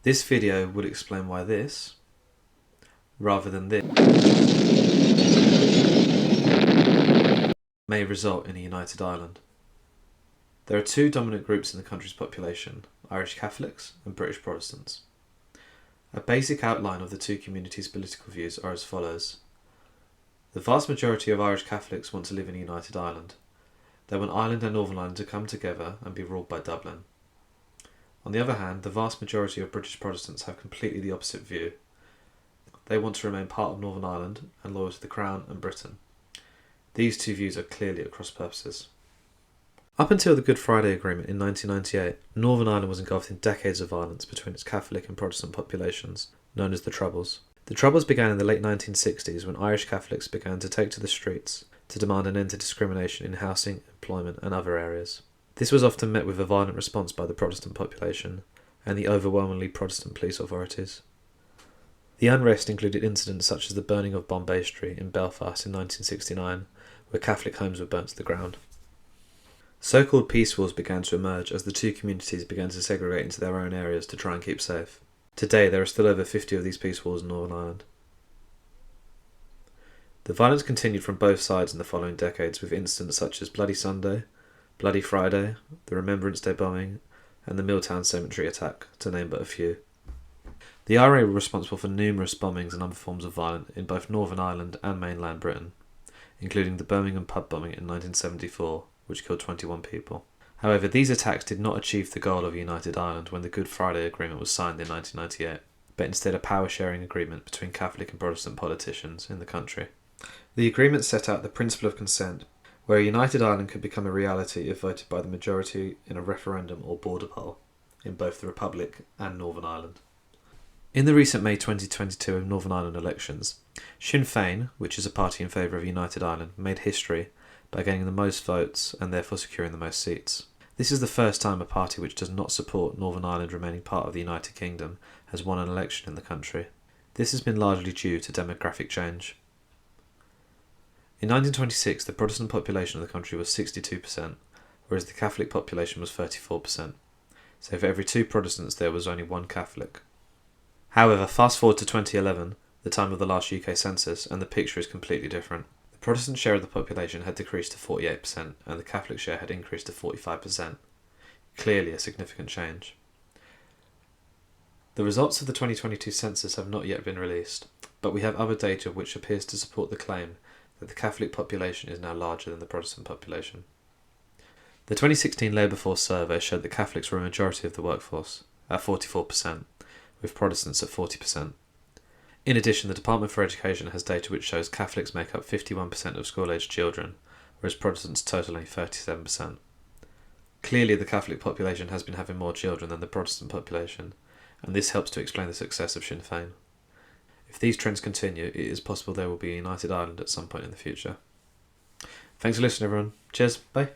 This video would explain why this, rather than this, may result in a united Ireland. There are two dominant groups in the country's population, Irish Catholics and British Protestants. A basic outline of the two communities' political views are as follows. The vast majority of Irish Catholics want to live in a united Ireland. They want Ireland and Northern Ireland to come together and be ruled by Dublin. On the other hand, the vast majority of British Protestants have completely the opposite view. They want to remain part of Northern Ireland and loyal to the Crown and Britain. These two views are clearly at cross purposes. Up until the Good Friday Agreement in 1998, Northern Ireland was engulfed in decades of violence between its Catholic and Protestant populations, known as the Troubles. The Troubles began in the late 1960s when Irish Catholics began to take to the streets to demand an end to discrimination in housing, employment and other areas. This was often met with a violent response by the Protestant population and the overwhelmingly Protestant police authorities. The unrest included incidents such as the burning of Bombay Street in Belfast in 1969, where Catholic homes were burnt to the ground. So-called peace walls began to emerge as the two communities began to segregate into their own areas to try and keep safe. Today, there are still over 50 of these peace walls in Northern Ireland. The violence continued from both sides in the following decades, with incidents such as Bloody Sunday, Bloody Friday, the Remembrance Day bombing, and the Milltown Cemetery attack, to name but a few. The IRA were responsible for numerous bombings and other forms of violence in both Northern Ireland and mainland Britain, including the Birmingham pub bombing in 1974, which killed 21 people. However, these attacks did not achieve the goal of a united Ireland when the Good Friday Agreement was signed in 1998, but instead a power-sharing agreement between Catholic and Protestant politicians in the country. The agreement set out the principle of consent, where a united Ireland could become a reality if voted by the majority in a referendum or border poll, in both the Republic and Northern Ireland. In the recent May 2022 Northern Ireland elections, Sinn Féin, which is a party in favour of a united Ireland, made history by gaining the most votes and therefore securing the most seats. This is the first time a party which does not support Northern Ireland remaining part of the United Kingdom has won an election in the country. This has been largely due to demographic change. In 1926, the Protestant population of the country was 62%, whereas the Catholic population was 34%. So for every 2 Protestants there was only 1 Catholic. However, fast forward to 2011, the time of the last UK census, and the picture is completely different. The Protestant share of the population had decreased to 48% and the Catholic share had increased to 45%. Clearly a significant change. The results of the 2022 census have not yet been released, but we have other data which appears to support the claim that the Catholic population is now larger than the Protestant population. The 2016 Labour Force survey showed that Catholics were a majority of the workforce, at 44%, with Protestants at 40%. In addition, the Department for Education has data which shows Catholics make up 51% of school-aged children, whereas Protestants total only 37%. Clearly, the Catholic population has been having more children than the Protestant population, and this helps to explain the success of Sinn Féin. If these trends continue, it is possible there will be a united Ireland at some point in the future. Thanks for listening, everyone. Cheers. Bye.